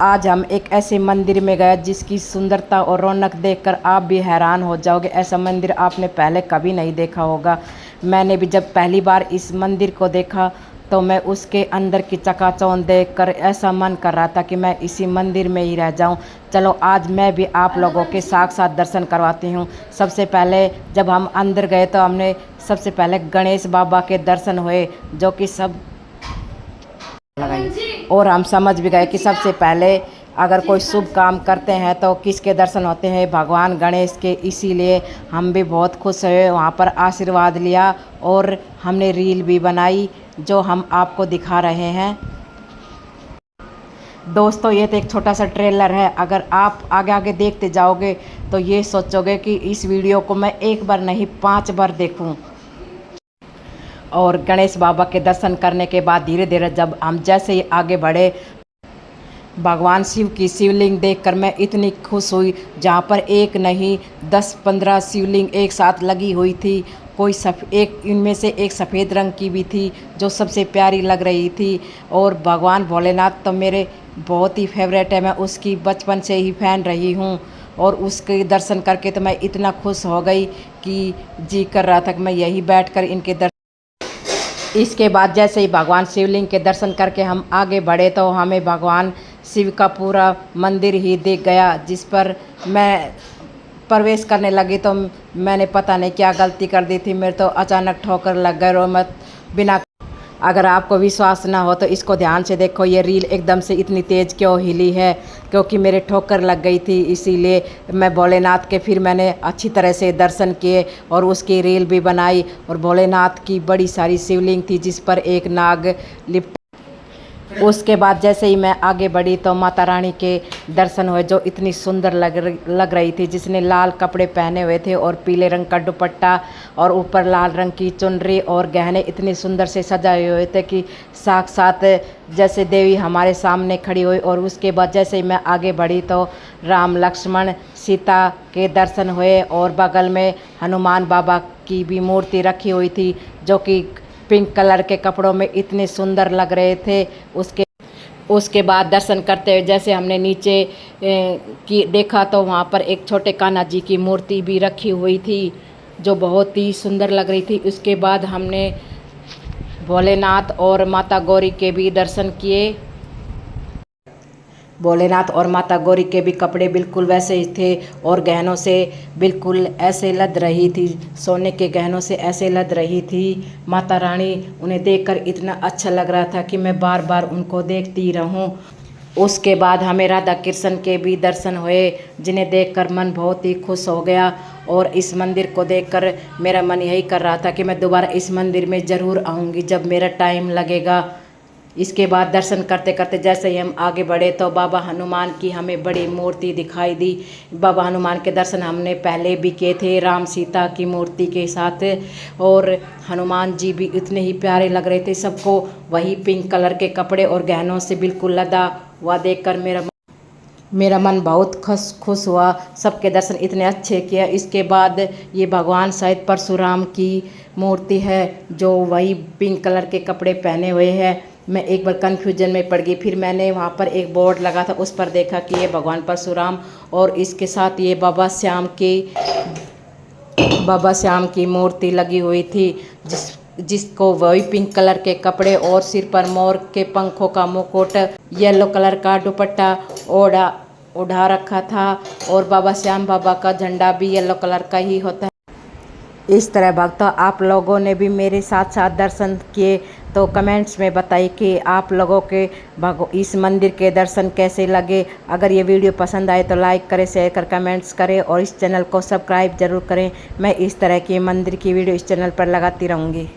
आज हम एक ऐसे मंदिर में गए जिसकी सुंदरता और रौनक देखकर आप भी हैरान हो जाओगे। ऐसा मंदिर आपने पहले कभी नहीं देखा होगा। मैंने भी जब पहली बार इस मंदिर को देखा तो मैं उसके अंदर की चकाचौंध देखकर ऐसा मन कर रहा था कि मैं इसी मंदिर में ही रह जाऊं। चलो आज मैं भी आप लोगों के साथ दर्शन करवाती हूं। सबसे पहले जब हम अंदर गए तो हमने सबसे पहले गणेश बाबा के दर्शन हुए, जो कि सब लगाई, और हम समझ भी गए कि सबसे पहले अगर कोई शुभ काम करते हैं तो किसके दर्शन होते हैं, भगवान गणेश के। इसीलिए हम भी बहुत खुश हुए, वहाँ पर आशीर्वाद लिया और हमने रील भी बनाई जो हम आपको दिखा रहे हैं। दोस्तों ये तो एक छोटा सा ट्रेलर है। अगर आप आगे आगे देखते जाओगे तो ये सोचोगे कि इस वीडियो को मैं एक बार नहीं 5 बार देखूं। और गणेश बाबा के दर्शन करने के बाद धीरे धीरे जब हम जैसे ही आगे बढ़े, भगवान शिव की शिवलिंग देखकर मैं इतनी खुश हुई, जहाँ पर एक नहीं 10-15 शिवलिंग एक साथ लगी हुई थी। कोई एक इनमें से एक सफ़ेद रंग की भी थी जो सबसे प्यारी लग रही थी। और भगवान भोलेनाथ तो मेरे बहुत ही फेवरेट है, मैं उसकी बचपन से ही फ़ैन रही हूँ। और उसके दर्शन करके तो मैं इतना खुश हो गई कि जी कर रहा था कि मैं यही बैठकर इनके दर्शन। इसके बाद जैसे ही भगवान शिवलिंग के दर्शन करके हम आगे बढ़े तो हमें भगवान शिव का पूरा मंदिर ही दिख गया। जिस पर मैं प्रवेश करने लगी तो मैंने पता नहीं क्या गलती कर दी थी, मेरे तो अचानक ठोकर लग गए। और मैं बिना, अगर आपको विश्वास ना हो तो इसको ध्यान से देखो, ये रील एकदम से इतनी तेज़ क्यों हिली है, क्योंकि मेरे ठोकर लग गई थी। इसीलिए मैं भोलेनाथ के फिर मैंने अच्छी तरह से दर्शन किए और उसकी रील भी बनाई। और भोलेनाथ की बड़ी सारी शिवलिंग थी जिस पर एक नाग लिपटा। उसके बाद जैसे ही मैं आगे बढ़ी तो माता रानी के दर्शन हुए, जो इतनी सुंदर लग रही थी, जिसने लाल कपड़े पहने हुए थे और पीले रंग का दुपट्टा और ऊपर लाल रंग की चुनरी और गहने इतने सुंदर से सजाए हुए थे कि साक्षात जैसे देवी हमारे सामने खड़ी हुई। और उसके बाद जैसे ही मैं आगे बढ़ी तो राम लक्ष्मण सीता के दर्शन हुए और बगल में हनुमान बाबा की भी मूर्ति रखी हुई थी, जो कि पिंक कलर के कपड़ों में इतने सुंदर लग रहे थे। उसके बाद दर्शन करते हुए जैसे हमने नीचे की देखा तो वहाँ पर एक छोटे कान्हा जी की मूर्ति भी रखी हुई थी जो बहुत ही सुंदर लग रही थी। उसके बाद हमने भोलेनाथ और माता गौरी के भी दर्शन किए। भोलेनाथ और माता गौरी के भी कपड़े बिल्कुल वैसे ही थे और गहनों से बिल्कुल ऐसे लद रही थी, सोने के गहनों से ऐसे लद रही थी। माता रानी, उन्हें देखकर इतना अच्छा लग रहा था कि मैं बार बार उनको देखती रहूं। उसके बाद हमें राधा कृष्ण के भी दर्शन हुए, जिन्हें देखकर मन बहुत ही खुश हो गया। और इस मंदिर को देखकर मेरा मन यही कर रहा था कि मैं दोबारा इस मंदिर में ज़रूर आऊँगी जब मेरा टाइम लगेगा। इसके बाद दर्शन करते करते जैसे ही हम आगे बढ़े तो बाबा हनुमान की हमें बड़ी मूर्ति दिखाई दी। बाबा हनुमान के दर्शन हमने पहले भी किए थे राम सीता की मूर्ति के साथ, और हनुमान जी भी इतने ही प्यारे लग रहे थे। सबको वही पिंक कलर के कपड़े और गहनों से बिल्कुल लदा हुआ देखकर मेरा मन बहुत खुश हुआ। सबके दर्शन इतने अच्छे किए। इसके बाद ये भगवान शायद परशुराम की मूर्ति है जो वही पिंक कलर के कपड़े पहने हुए है। मैं एक बार कन्फ्यूजन में पड़ गई, फिर मैंने वहाँ पर एक बोर्ड लगा था उस पर देखा कि ये भगवान परशुराम और इसके साथ ये बाबा श्याम की मूर्ति लगी हुई थी, जिसको वही पिंक कलर के कपड़े और सिर पर मोर के पंखों का मुकुट, येलो कलर का दुपट्टा ओढ़ा रखा था। और बाबा श्याम बाबा का झंडा भी येलो कलर का ही होता है। इस तरह भक्तों, आप लोगों ने भी मेरे साथ दर्शन किए तो कमेंट्स में बताइए कि आप लोगों के इस मंदिर के दर्शन कैसे लगे। अगर ये वीडियो पसंद आए तो लाइक करें, शेयर कर कमेंट्स करें और इस चैनल को सब्सक्राइब ज़रूर करें। मैं इस तरह की मंदिर की वीडियो इस चैनल पर लगाती रहूँगी।